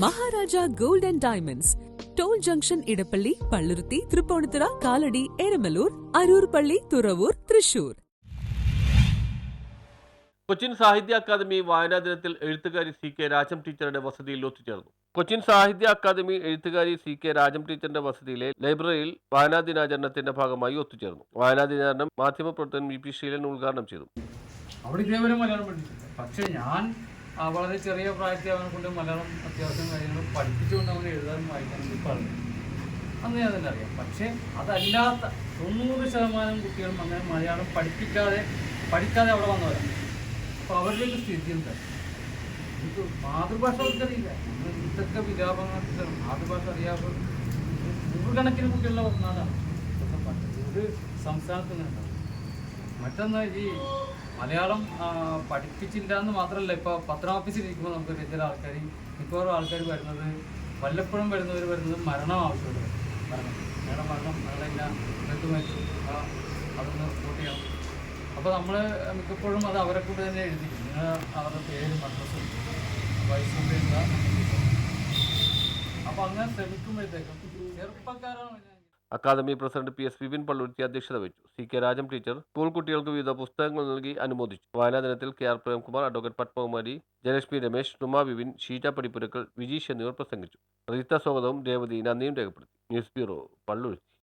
Maharaja gold and diamonds, toll junction, Edappally, Palluruthy, Thrippunithura, Kalady, Eramalloor, Aroor പള്ളി, തുറവൂർ, തൃശൂർ. കൊച്ചിൻ സാഹിത്യ academy വായനാ ദിനത്തിൽ എഴുത്തുകാരി CK രാജം ടീച്ചറുടെ വസതിയിൽ ഒത്തുചേർന്നു. കൊച്ചിൻ സാഹിത്യ അക്കാദമി എഴുത്തുകാരി CK രാജം ടീച്ചറിന്റെ വസതിയിലെ ലൈബ്രറിയിൽ വായനാ ദിനാചരണത്തിന്റെ ഭാഗമായി ഒത്തുചേർന്നു. വായനാ ദിനാചരണം മാധ്യമപ്രവർത്തകൻ VP ശ്രീലൻ ഉദ്ഘാടനം ചെയ്തു. അവിടെ ഇതേവരെ മലയാളം പഠിച്ചിട്ടില്ല. പക്ഷേ ഞാൻ വളരെ ചെറിയ പ്രായത്തിൽ അവനെ കൊണ്ട് മലയാളം അത്യാവശ്യം കാര്യങ്ങൾ പഠിപ്പിച്ചുകൊണ്ട് അവനെ എഴുതാനും വായിക്കാനും പറഞ്ഞു. അന്ന് ഞാൻ തന്നെ അറിയാം. പക്ഷേ അതല്ലാത്ത 90% കുട്ടികളും അങ്ങനെ മലയാളം പഠിക്കാതെ അവിടെ വന്നവരാണ്. അപ്പോൾ അവരുടെയൊക്കെ സ്ഥിതി എന്താ? എനിക്ക് മാതൃഭാഷ അവർക്കറിയില്ല. ഇതൊക്കെ വിലാപങ്ങൾ മാതൃഭാഷ അറിയാതെ നൂറുകണക്കിന് കുട്ടികളുടെ നാടാണ് ഒരു സംസ്ഥാനത്ത് നിന്നുണ്ടാവും. മറ്റൊന്ന് ഈ മലയാളം പഠിപ്പിച്ചില്ല എന്ന് മാത്രമല്ല, ഇപ്പോൾ പത്രം ഓഫീസിലിരിക്കുമ്പോൾ നമുക്ക് ചില ആൾക്കാർ മിക്കവാറും ആൾക്കാർ വരുന്നത് വല്ലപ്പോഴും വരുന്നത് മരണം ആവശ്യമുണ്ട്. മരണം മരിച്ചു അതൊന്ന് റിപ്പോർട്ട് ചെയ്യണം. അപ്പോൾ നമ്മൾ മിക്കപ്പോഴും അത് അവരെ കൂടെ തന്നെ എഴുതിക്കും. നിങ്ങൾ അവരുടെ പേരും അഡ്രസ്സും വയസ്സും എഴുതുക. അപ്പോൾ അങ്ങനെ ശ്രമിക്കുമ്പോഴത്തേക്കും ചെറുപ്പക്കാരാണ്. Academy president PS Vipin Palluruthy അധ്യക്ഷത വഹിച്ചു. CK രാജം ടീച്ചർ സ്കൂൾ കുട്ടികൾക്ക് വിവിധ പുസ്തകങ്ങൾ നൽകി അനുമോദിച്ചു. വായനാ ദിനത്തിൽ KR പ്രേംകുമാർ, അഡ്വക്കേറ്റ് പത്മകുമാരി, ജയലക്ഷ്മി രമേശ്, റുമ വിപിൻ, ഷീജ പടിപ്പുരക്കൽ, വിജീഷ് എന്നിവർ പ്രസംഗിച്ചു. റീത്ത സ്വാഗതവും രേവതി നന്ദിയും രേഖപ്പെടുത്തി. News bureau, Palluruthy.